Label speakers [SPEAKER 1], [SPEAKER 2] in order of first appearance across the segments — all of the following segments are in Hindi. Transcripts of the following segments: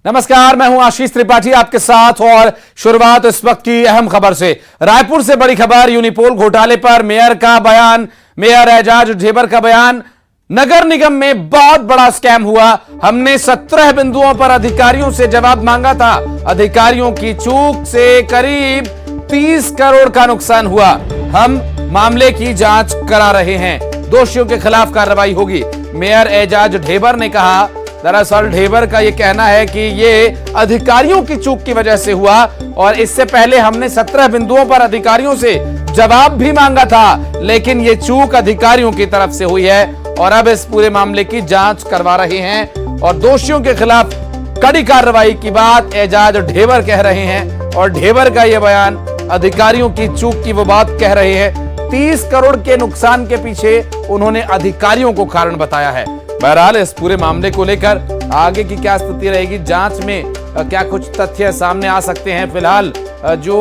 [SPEAKER 1] नमस्कार, मैं हूं आशीष त्रिपाठी आपके साथ और शुरुआत इस वक्त की अहम खबर से। रायपुर से बड़ी खबर, यूनिपोल घोटाले पर मेयर का बयान, मेयर एजाज ढेबर का बयान। नगर निगम में बहुत बड़ा स्कैम हुआ। हमने 17 बिंदुओं पर अधिकारियों से जवाब मांगा था। अधिकारियों की चूक से करीब 30 करोड़ का नुकसान हुआ। हम मामले की जांच करा रहे हैं, दोषियों के खिलाफ कार्रवाई होगी। मेयर एजाज ढेबर ने कहा। दरअसल ढेबर का यह कहना है कि यह अधिकारियों की चूक की वजह से हुआ और इससे पहले हमने 17 बिंदुओं पर अधिकारियों से जवाब भी मांगा था, लेकिन यह चूक अधिकारियों की तरफ से हुई है और अब इस पूरे मामले की जांच करवा रहे हैं और दोषियों के खिलाफ कड़ी कार्रवाई की बात एजाज ढेबर कह रहे हैं। और ढेबर का यह बयान, अधिकारियों की चूक की वो बात कह रहे हैं। 30 करोड़ के नुकसान के पीछे उन्होंने अधिकारियों को कारण बताया है। बहरहाल इस पूरे मामले को लेकर आगे की क्या स्थिति रहेगी, जांच में क्या कुछ तथ्य सामने आ सकते हैं। फिलहाल जो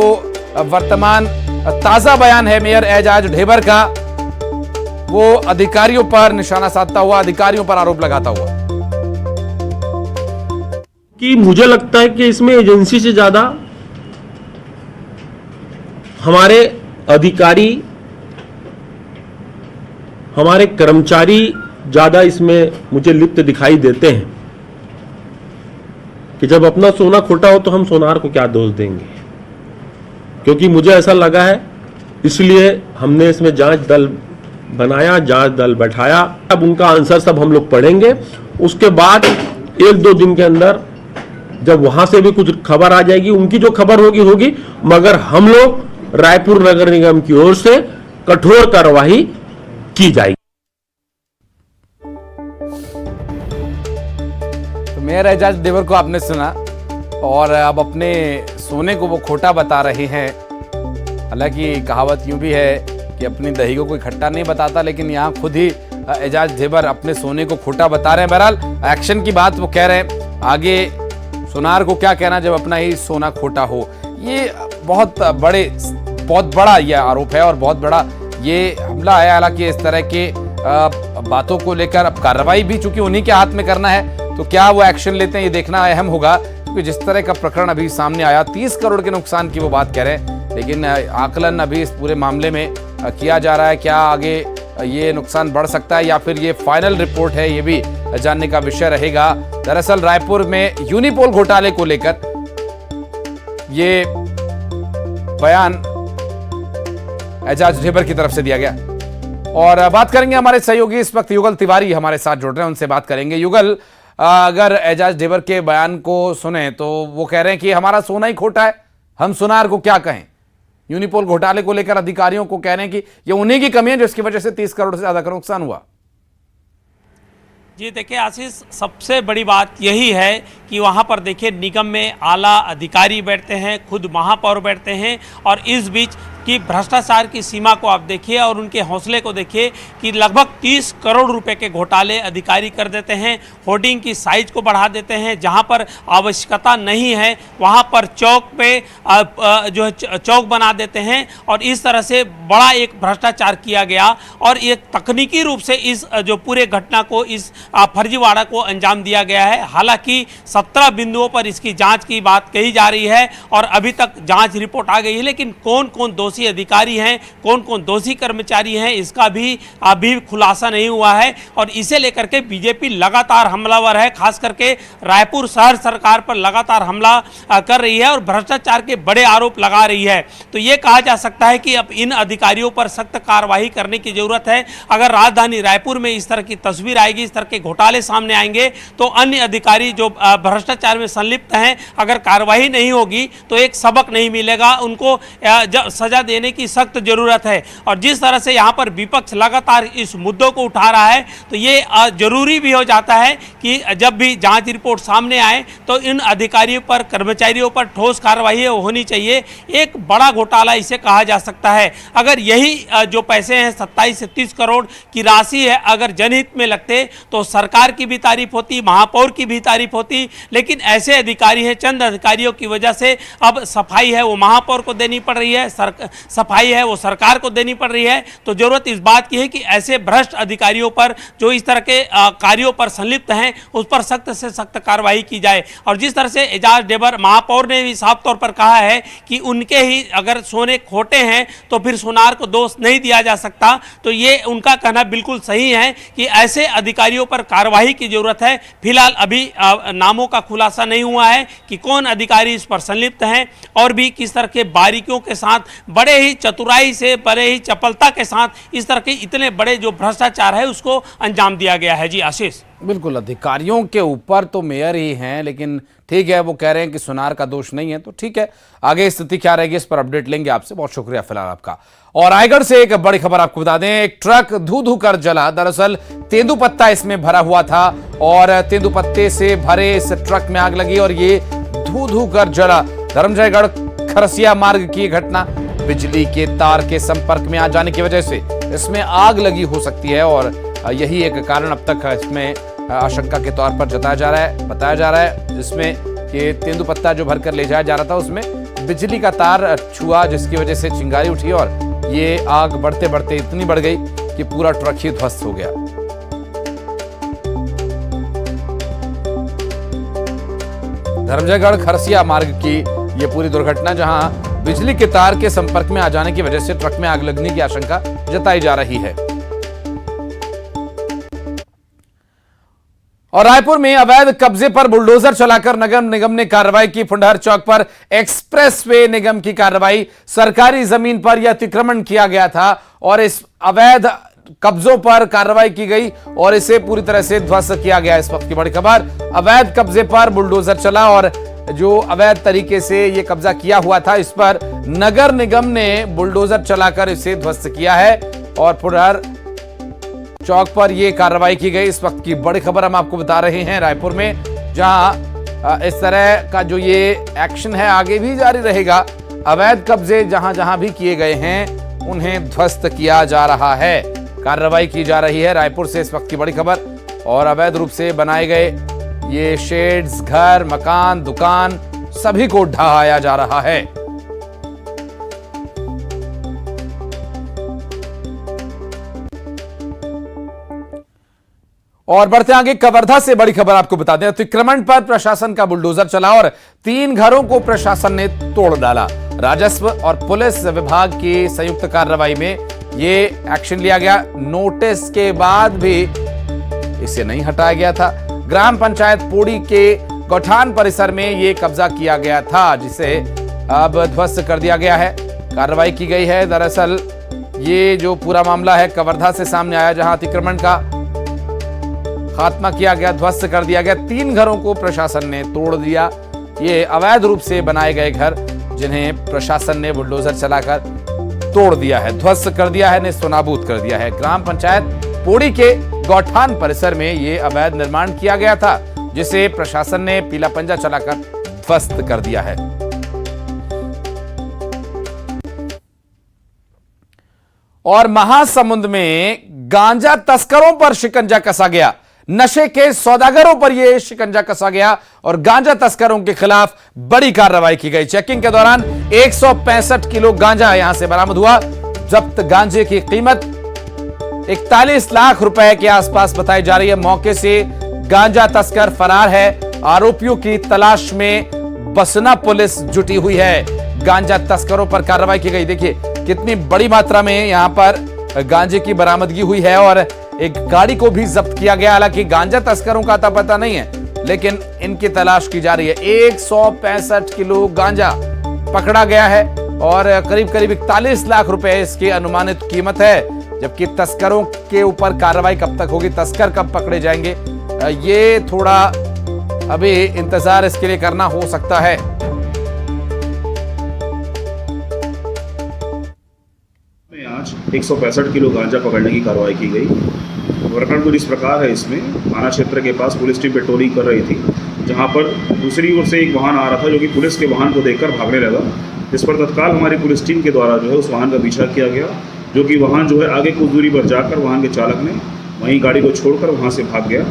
[SPEAKER 1] वर्तमान ताजा बयान है मेयर एजाज ढेबर का, वो अधिकारियों पर निशाना साधता हुआ, अधिकारियों पर आरोप लगाता हुआ
[SPEAKER 2] कि मुझे लगता है कि इसमें एजेंसी से ज्यादा हमारे अधिकारी, हमारे कर्मचारी ज्यादा इसमें मुझे लिप्त दिखाई देते हैं कि जब अपना सोना खोटा हो तो हम सोनार को क्या दोष देंगे। क्योंकि मुझे ऐसा लगा है, इसलिए हमने इसमें जांच दल बनाया, जांच दल बैठाया। अब उनका आंसर सब हम लोग पढ़ेंगे। उसके बाद 1-2 दिन के अंदर जब वहां से भी कुछ खबर आ जाएगी, उनकी जो खबर होगी, मगर हम लोग रायपुर नगर निगम की ओर से कठोर कार्रवाई की जाएगी।
[SPEAKER 1] मेयर एजाज ढेबर को आपने सुना और अब अपने सोने को वो खोटा बता रहे हैं। हालांकि कहावत यूं भी है कि अपनी दही को कोई खट्टा नहीं बताता, लेकिन यहाँ खुद ही एजाज ढेबर अपने सोने को खोटा बता रहे हैं। बहरहाल एक्शन की बात वो कह रहे हैं, आगे सोनार को क्या कहना जब अपना ही सोना खोटा हो। ये बहुत बड़ा ये आरोप है और बहुत बड़ा ये हमला है। हालांकि इस तरह के बातों को लेकर अब कार्रवाई भी चूंकि उन्हीं के हाथ में करना है, तो क्या वो एक्शन लेते हैं ये देखना अहम होगा। क्योंकि जिस तरह का प्रकरण अभी सामने आया, 30 करोड़ के नुकसान की वो बात कह रहे हैं, लेकिन आकलन अभी इस पूरे मामले में किया जा रहा है। क्या आगे ये नुकसान बढ़ सकता है या फिर ये फाइनल रिपोर्ट है, ये भी जानने का विषय रहेगा। दरअसल रायपुर में यूनिपोल घोटाले को लेकर ये बयान एजाज ढेबर की तरफ से दिया गया और बात करेंगे हमारे सहयोगी इस वक्त युगल तिवारी हमारे साथ जुड़ रहे हैं, उनसे बात करेंगे। युगल, अगर एजाज ढेबर के बयान को सुने तो वो कह रहे हैं कि हमारा सोना ही खोटा है, हम सोनार को क्या कहें। यूनिपोल घोटाले को लेकर अधिकारियों को कह रहे हैं कि ये उन्हीं की कमी है जिसकी वजह से 30 करोड़ से ज्यादा का नुकसान हुआ।
[SPEAKER 3] जी देखिए आशीष, सबसे बड़ी बात यही है कि वहाँ पर देखिए निगम में आला अधिकारी बैठते हैं, खुद महापौर बैठते हैं और इस बीच कि भ्रष्टाचार की सीमा को आप देखिए और उनके हौसले को देखिए कि लगभग 30 करोड़ रुपए के घोटाले अधिकारी कर देते हैं। होर्डिंग की साइज को बढ़ा देते हैं, जहां पर आवश्यकता नहीं है वहां पर चौक पे जो है चौक बना देते हैं और इस तरह से बड़ा एक भ्रष्टाचार किया गया और एक तकनीकी रूप से इस जो पूरे घटना को, इस फर्जीवाड़ा को अंजाम दिया गया है। हालांकि 17 बिंदुओं पर इसकी जांच की बात कही जा रही है और अभी तक जांच रिपोर्ट आ गई है, लेकिन कौन कौन दोषी अधिकारी हैं, कौन कौन दोषी कर्मचारी हैं, इसका भी अभी खुलासा नहीं हुआ है। और इसे लेकर के बीजेपी लगातार हमलावर है, खास करके रायपुर शहर सरकार पर लगातार हमला कर रही है और भ्रष्टाचार के बड़े आरोप लगा रही है। तो ये कहा जा सकता है कि अब इन अधिकारियों पर सख्त कार्रवाई करने की जरूरत है। अगर राजधानी रायपुर में इस तरह की तस्वीर आएगी, इस तरह के घोटाले सामने आएंगे, तो अन्य अधिकारी जो भ्रष्टाचार में संलिप्त हैं, अगर कार्रवाई नहीं होगी तो एक सबक नहीं मिलेगा, उनको सजा देने की सख्त जरूरत है। और जिस तरह से यहाँ पर विपक्ष लगातार इस मुद्दों को उठा रहा है, तो ये जरूरी भी हो जाता है कि जब भी जांच रिपोर्ट सामने आए तो इन अधिकारियों पर, कर्मचारियों पर ठोस कार्रवाई होनी चाहिए। एक बड़ा घोटाला इसे कहा जा सकता है। अगर यही जो पैसे हैं 27 से 30 करोड़ की राशि है, अगर जनहित में लगते तो सरकार की भी तारीफ होती, महापौर की भी तारीफ होती, लेकिन ऐसे अधिकारी हैं, चंद अधिकारियों की वजह से अब सफाई है वो महापौर को देनी पड़ रही है, सफाई है वो सरकार को देनी पड़ रही है। तो जरूरत इस बात की है कि ऐसे भ्रष्ट अधिकारियों पर जो इस तरह के कार्यों पर संलिप्त हैं उस पर सख्त से सख्त कार्रवाई की जाए। और जिस तरह से एजाज ढेबर महापौर ने भी साफ तौर पर कहा है कि उनके ही अगर सोने खोटे हैं तो फिर सोनार को दोष नहीं दिया जा सकता, तो ये उनका कहना बिल्कुल सही है कि ऐसे अधिकारियों पर कार्रवाई की जरूरत है। फिलहाल अभी नामों का खुलासा नहीं हुआ है कि कौन अधिकारी इस पर संलिप्त हैं और भी किस तरह के बारीकियों के साथ, बड़े ही चतुराई से, बड़े ही चपलता के साथ इस तरह के इतने बड़े जो भ्रष्टाचार है उसको अंजाम दिया गया है। जी आशीष।
[SPEAKER 1] बिल्कुल, अधिकारियों के ऊपर तो मेयर ही हैं, लेकिन ठीक है, वो कह रहे हैं कि सोनार का दोष नहीं है, तो ठीक है, आगे स्थिति क्या रहेगी इस पर अपडेट लेंगे आपसे। बहुत शुक्रिया फिलहाल आपका। और रायगढ़ से एक बड़ी खबर आपको बता दें, एक ट्रक धू धू कर जला। दरअसल तेंदुपत्ता इसमें भरा हुआ था और तेंदुपत्ते से भरे इस ट्रक में आग लगी और ये धू धू कर जला। धर्मजयगढ़ खरसिया मार्ग की घटना, बिजली के तार के संपर्क में आ जाने की वजह से इसमें आग लगी हो सकती है और यही एक कारण अब तक इसमें आशंका के तौर पर बताया जा रहा है, जिसमें कि तेंदुपत्ता जो भरकर ले जाया जा रहा था उसमें बिजली का तार छुआ, जिसकी वजह से चिंगारी उठी और ये आग बढ़ते बढ़ते इतनी बढ़ गई कि पूरा ट्रक ही ध्वस्त हो गया। धर्मजयगढ़ खरसिया मार्ग की ये पूरी दुर्घटना, जहां बिजली के तार के संपर्क में आ जाने की वजह से ट्रक में आग लगने की आशंका जताई जा रही है। और रायपुर में अवैध कब्जे पर बुलडोजर चलाकर नगर निगम ने कार्रवाई की। फुंडहर चौक पर एक्सप्रेसवे निगम की कार्रवाई, सरकारी जमीन पर यह अतिक्रमण किया गया था और इस अवैध कब्जों पर कार्रवाई की गई और इसे पूरी तरह से ध्वस्त किया गया। इस वक्त की बड़ी खबर, अवैध कब्जे पर बुलडोजर चला और जो अवैध तरीके से यह कब्जा किया हुआ था इस पर नगर निगम ने बुलडोजर चलाकर इसे ध्वस्त किया है और फुंडहर चौक पर यह कार्रवाई की गई। इस वक्त की बड़ी खबर हम आपको बता रहे हैं रायपुर में, जहां इस तरह का जो ये एक्शन है आगे भी जारी रहेगा। अवैध कब्जे जहां जहां भी किए गए हैं उन्हें ध्वस्त किया जा रहा है, कार्रवाई की जा रही है। रायपुर से इस वक्त की बड़ी खबर। और अवैध रूप से बनाए गए ये शेड्स, घर, मकान, दुकान सभी को ढहाया जा रहा है। और बढ़ते आगे, कवर्धा से बड़ी खबर आपको बता दें, अतिक्रमण पर प्रशासन का बुलडोजर चला और 3 घरों को प्रशासन ने तोड़ डाला। राजस्व और पुलिस विभाग की संयुक्त कार्रवाई में ये एक्शन लिया गया। नोटिस के बाद भी इसे नहीं हटाया गया था। ग्राम पंचायत पोड़ी के गौठान परिसर में ये कब्जा किया गया था, जिसे अब ध्वस्त कर दिया गया है, कार्रवाई की गई है। दरअसल ये जो पूरा मामला है कवर्धा से सामने आया, जहां अतिक्रमण का खात्मा किया गया, ध्वस्त कर दिया गया। 3 घरों को प्रशासन ने तोड़ दिया। ये अवैध रूप से बनाए गए घर, जिन्हें प्रशासन ने बुलडोजर चलाकर तोड़ दिया है, ध्वस्त कर दिया है, नेस्तनाबूद कर दिया है। ग्राम पंचायत पोड़ी के गौठान परिसर में ये अवैध निर्माण किया गया था, जिसे प्रशासन ने पीला पंजा चलाकर ध्वस्त कर दिया है। और महासमुंद में गांजा तस्करों पर शिकंजा कसा गया। नशे के सौदागरों पर यह शिकंजा कसा गया और गांजा तस्करों के खिलाफ बड़ी कार्रवाई की गई। चेकिंग के दौरान 165 किलो गांजा यहां से बरामद हुआ। जब्त गांजे की कीमत 41 लाख रुपए के आसपास बताई जा रही है। मौके से गांजा तस्कर फरार है। आरोपियों की तलाश में बसना पुलिस जुटी हुई है। गांजा तस्करों पर कार्रवाई की गई। देखिए कितनी बड़ी मात्रा में यहां पर गांजे की बरामदगी हुई है और एक गाड़ी को भी जब्त किया गया। हालांकि गांजा तस्करों का अता पता नहीं है, लेकिन इनकी तलाश की जा रही है। 165 किलो गांजा पकड़ा गया है और करीब 41 लाख रुपए इसकी अनुमानित कीमत है। जबकि तस्करों के ऊपर कार्रवाई कब तक होगी, तस्कर कब पकड़े जाएंगे, ये थोड़ा अभी इंतजार इसके लिए करना हो सकता है।
[SPEAKER 4] आज 165 किलो गांजा पकड़ने की कार्रवाई की गई। प्रकरण कुछ इस प्रकार है, इसमें थाना क्षेत्र के पास पुलिस टीम पेट्रोलिंग कर रही थी, जहां पर दूसरी ओर से एक वाहन आ रहा था जो कि पुलिस के वाहन को देखकर भागने लगा। इस पर तत्काल हमारी पुलिस टीम के द्वारा जो है उस वाहन का पीछा किया गया, जो कि वाहन जो है आगे कुछ दूरी पर जाकर वाहन के चालक ने वहीं गाड़ी को छोड़कर वहाँ से भाग गया।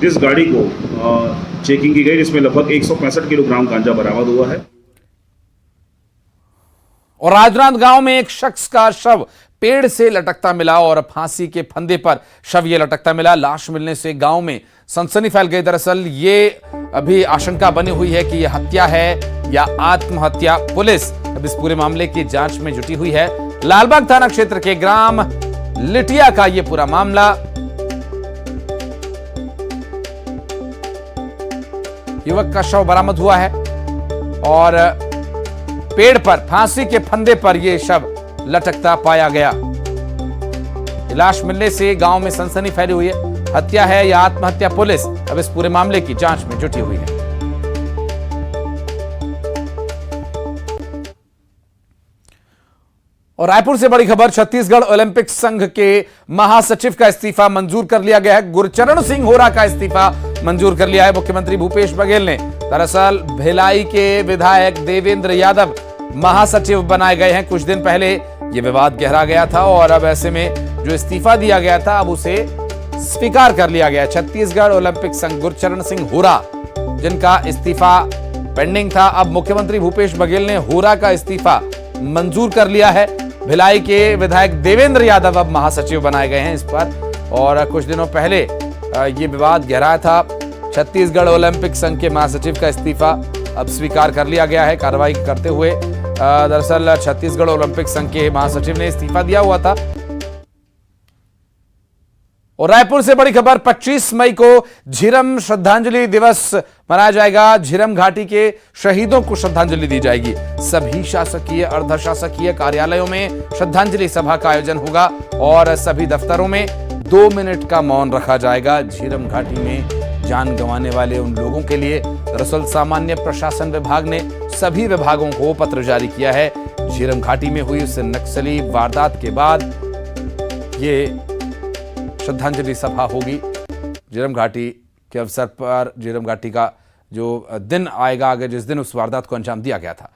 [SPEAKER 4] जिस गाड़ी को चेकिंग की गई, जिसमें लगभग 165 किलोग्राम गांजा बरामद हुआ है।
[SPEAKER 1] और राजनांदगांव में एक शख्स का शव पेड़ से लटकता मिला और फांसी के फंदे पर शव ये लटकता मिला। लाश मिलने से गांव में सनसनी फैल गई। दरअसल ये अभी आशंका बनी हुई है कि यह हत्या है या आत्महत्या। पुलिस अब इस पूरे मामले की जांच में जुटी हुई है। लालबाग थाना क्षेत्र के ग्राम लिटिया का यह पूरा मामला। युवक का शव बरामद हुआ है और पेड़ पर फांसी के फंदे पर यह शव लटकता पाया गया। लाश मिलने से गांव में सनसनी फैली हुई है। हत्या है या आत्महत्या, पुलिस अब इस पूरे मामले की जांच में जुटी हुई है। और रायपुर से बड़ी खबर, छत्तीसगढ़ ओलंपिक संघ के महासचिव का इस्तीफा मंजूर कर लिया गया है। गुरचरण सिंह होरा का इस्तीफा मंजूर कर लिया है मुख्यमंत्री भूपेश बघेल ने। दरअसल भिलाई के विधायक देवेंद्र यादव महासचिव बनाए गए हैं। कुछ दिन पहले यह विवाद गहरा गया था और अब ऐसे में जो इस्तीफा दिया गया था अब उसे स्वीकार कर लिया गया। छत्तीसगढ़ ओलंपिक संघ गुरचरण सिंह होरा जिनका इस्तीफा पेंडिंग था, अब मुख्यमंत्री भूपेश बघेल ने होरा का इस्तीफा मंजूर कर लिया है। भिलाई के विधायक देवेंद्र यादव अब महासचिव बनाए गए हैं इस पर। और कुछ दिनों पहले यह विवाद गहराया था। छत्तीसगढ़ ओलंपिक संघ के महासचिव का इस्तीफा अब स्वीकार कर लिया गया है। कार्रवाई करते हुए दरअसल छत्तीसगढ़ ओलंपिक संघ के महासचिव ने इस्तीफा दिया हुआ था। और रायपुर से बड़ी खबर, 25 मई को झीरम श्रद्धांजलि दिवस मनाया जाएगा। झीरम घाटी के शहीदों को श्रद्धांजलि दी जाएगी। सभी शासकीय अर्धशासकीय कार्यालयों में श्रद्धांजलि सभा का आयोजन होगा और सभी दफ्तरों में 2 मिनट का मौन रखा जाएगा। झीरम घाटी में जान गंवाने वाले उन लोगों के लिए दरअसल सामान्य प्रशासन विभाग ने सभी विभागों को पत्र जारी किया है। झीरम घाटी में हुई उस नक्सली वारदात के बाद ये श्रद्धांजलि सभा होगी। झीरम घाटी के अवसर पर झीरम घाटी का जो दिन आएगा आगे, जिस दिन उस वारदात को अंजाम दिया गया था।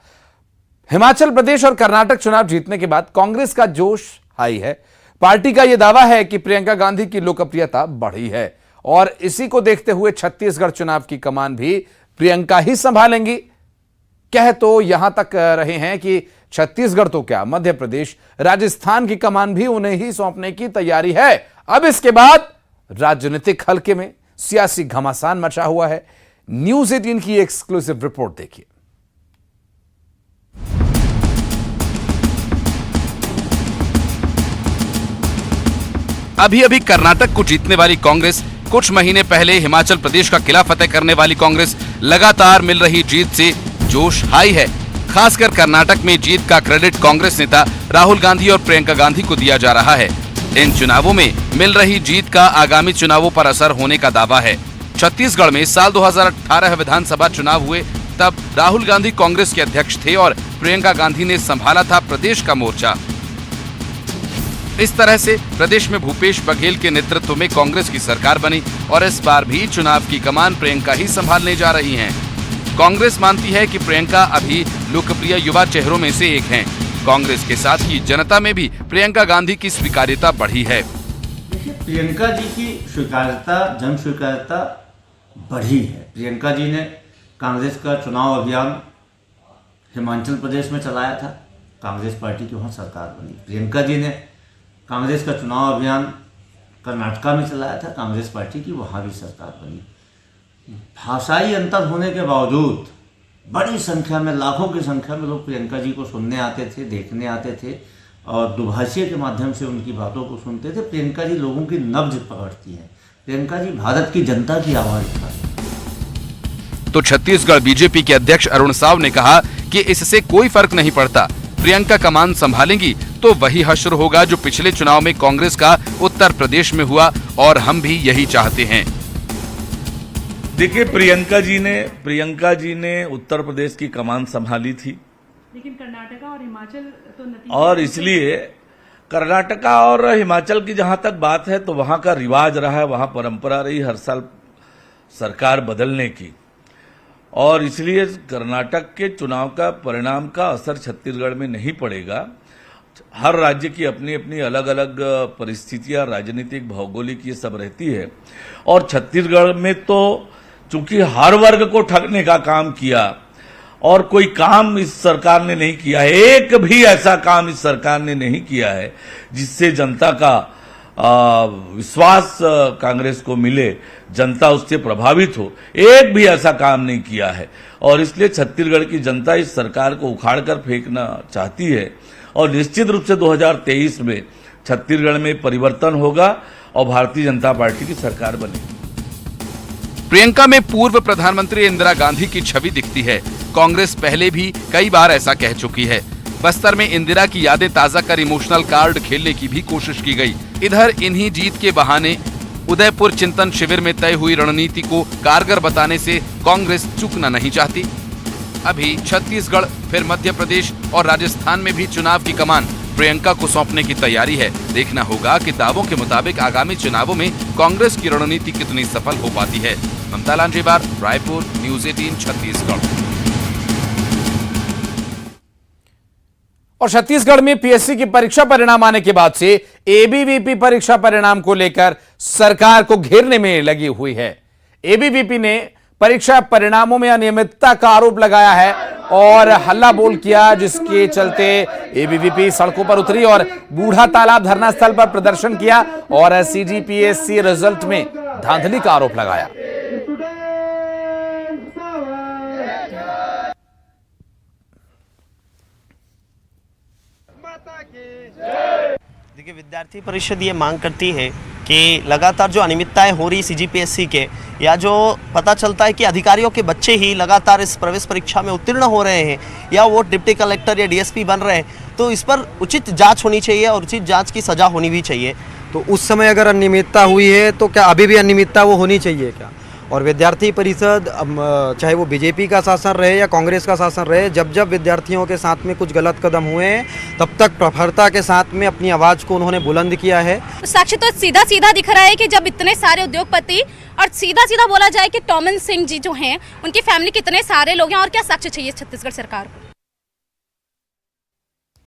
[SPEAKER 1] हिमाचल प्रदेश और कर्नाटक चुनाव जीतने के बाद कांग्रेस का जोश हाई है। पार्टी का यह दावा है कि प्रियंका गांधी की लोकप्रियता बढ़ी है और इसी को देखते हुए छत्तीसगढ़ चुनाव की कमान भी प्रियंका ही संभालेंगी। कह तो यहां तक रहे हैं कि छत्तीसगढ़ तो क्या, मध्य प्रदेश, राजस्थान की कमान भी उन्हें ही सौंपने की तैयारी है। अब इसके बाद राजनीतिक हलके में सियासी घमासान मचा हुआ है। न्यूज 18 की एक्सक्लूसिव रिपोर्ट देखिए।
[SPEAKER 5] अभी अभी कर्नाटक को जीतने वाली कांग्रेस, कुछ महीने पहले हिमाचल प्रदेश का किला फतेह करने वाली कांग्रेस लगातार मिल रही जीत से जोश हाई है। खासकर कर्नाटक में जीत का क्रेडिट कांग्रेस नेता राहुल गांधी और प्रियंका गांधी को दिया जा रहा है। इन चुनावों में मिल रही जीत का आगामी चुनावों पर असर होने का दावा है। छत्तीसगढ़ में साल 2018 विधानसभा चुनाव हुए, तब राहुल गांधी कांग्रेस के अध्यक्ष थे और प्रियंका गांधी ने संभाला था प्रदेश का मोर्चा। इस तरह से प्रदेश में भूपेश बघेल के नेतृत्व में कांग्रेस की सरकार बनी और इस बार भी चुनाव की कमान प्रियंका ही संभालने जा रही हैं। कांग्रेस मानती है कि प्रियंका अभी लोकप्रिय युवा चेहरों में से एक हैं। कांग्रेस के साथ ही जनता में भी प्रियंका गांधी की स्वीकार्यता बढ़ी है।
[SPEAKER 6] देखिए, प्रियंका जी की स्वीकार्यता, जन स्वीकार्यता बढ़ी है। प्रियंका जी ने कांग्रेस का चुनाव अभियान हिमाचल प्रदेश में चलाया था, कांग्रेस पार्टी की वहाँ सरकार बनी। प्रियंका जी ने कांग्रेस का चुनाव अभियान कर्नाटका में चलाया था, कांग्रेस पार्टी की वहाँ भी सरकार बनी। भाषाई अंतर होने के बावजूद बड़ी संख्या में, लाखों की संख्या में लोग प्रियंका जी को सुनने आते थे, देखने आते थे और दुभाषी के माध्यम से उनकी बातों को सुनते थे। प्रियंका जी लोगों की नब्ज पकड़ती हैं। प्रियंका जी भारत की जनता की आवाज उठाती।
[SPEAKER 5] तो छत्तीसगढ़ बीजेपी के अध्यक्ष अरुण साव ने कहा कि इससे कोई फर्क नहीं पड़ता, प्रियंका कमान संभालेंगी तो वही हश्र होगा जो पिछले चुनाव में कांग्रेस का उत्तर प्रदेश में हुआ और हम भी यही चाहते हैं।
[SPEAKER 7] देखिए, प्रियंका जी ने उत्तर प्रदेश की कमान संभाली थी,
[SPEAKER 8] लेकिन कर्नाटका और हिमाचल तो नतीजा,
[SPEAKER 7] और इसलिए कर्नाटका और हिमाचल की जहां तक बात है तो वहां का रिवाज रहा है, वहां परंपरा रही हर साल सरकार बदलने की, और इसलिए कर्नाटक के चुनाव का परिणाम का असर छत्तीसगढ़ में नहीं पड़ेगा। हर राज्य की अपनी अपनी अलग अलग परिस्थितियां, राजनीतिक, भौगोलिक, ये सब रहती है। और छत्तीसगढ़ में तो चूंकि हर वर्ग को ठगने का काम किया और कोई काम इस सरकार ने नहीं किया है। एक भी ऐसा काम इस सरकार ने नहीं किया है जिससे जनता का विश्वास कांग्रेस को मिले, जनता उससे प्रभावित हो। एक भी ऐसा काम नहीं किया है और इसलिए छत्तीसगढ़ की जनता इस सरकार को उखाड़ कर फेंकना चाहती है और निश्चित रूप से 2023 में छत्तीसगढ़ में परिवर्तन होगा और भारतीय जनता पार्टी की सरकार बनेगी।
[SPEAKER 5] प्रियंका में पूर्व प्रधानमंत्री इंदिरा गांधी की छवि दिखती है। कांग्रेस पहले भी कई बार ऐसा कह चुकी है। बस्तर में इंदिरा की यादें ताजा कर इमोशनल कार्ड खेलने की भी कोशिश की गई। इधर इन्हीं जीत के बहाने उदयपुर चिंतन शिविर में तय हुई रणनीति को कारगर बताने से कांग्रेस चूकना नहीं चाहती। अभी छत्तीसगढ़, फिर मध्य प्रदेश और राजस्थान में भी चुनाव की कमान प्रियंका को सौंपने की तैयारी है। देखना होगा कि दावों के मुताबिक आगामी चुनावों में कांग्रेस की रणनीति कितनी सफल हो पाती है। ममता लांजेवार, रायपुर, न्यूज़ 18 छत्तीसगढ़।
[SPEAKER 1] और छत्तीसगढ़ में पीएससी की परीक्षा परिणाम आने के बाद से एबीवीपी परीक्षा परिणाम को लेकर सरकार को घेरने में लगी हुई है। एबीवीपी ने परीक्षा परिणामों में अनियमितता का आरोप लगाया है और हल्ला बोल किया, जिसके चलते एबीवीपी सड़कों पर उतरी और बूढ़ा तालाब धरना स्थल पर प्रदर्शन किया और सीजीपीएससी रिजल्ट में धांधली का आरोप लगाया।
[SPEAKER 9] देखिए, विद्यार्थी परिषद ये मांग करती है कि लगातार जो अनियमितताएं हो रही सीजीपीएससी के, या जो पता चलता है कि अधिकारियों के बच्चे ही लगातार इस प्रवेश परीक्षा में उत्तीर्ण हो रहे हैं या वो डिप्टी कलेक्टर या डीएसपी बन रहे हैं, तो इस पर उचित जांच होनी चाहिए और उचित जांच की सजा होनी भी चाहिए।
[SPEAKER 10] तो उस समय अगर अनियमितता हुई है तो क्या अभी भी अनियमितता वो होनी चाहिए क्या? और विद्यार्थी परिषद, चाहे वो बीजेपी का शासन रहे या कांग्रेस का शासन रहे, जब जब विद्यार्थियों के साथ में कुछ गलत कदम हुए हैं तब तक प्रखरता के साथ में अपनी आवाज़ को उन्होंने बुलंद किया है।
[SPEAKER 11] साक्ष्य तो सीधा सीधा दिख रहा है कि जब इतने सारे उद्योगपति, और सीधा सीधा बोला जाए कि टॉमन सिंह जी जो हैं उनकी फैमिली कितने सारे लोग हैं, और क्या साक्ष्य चाहिए छत्तीसगढ़ सरकार को?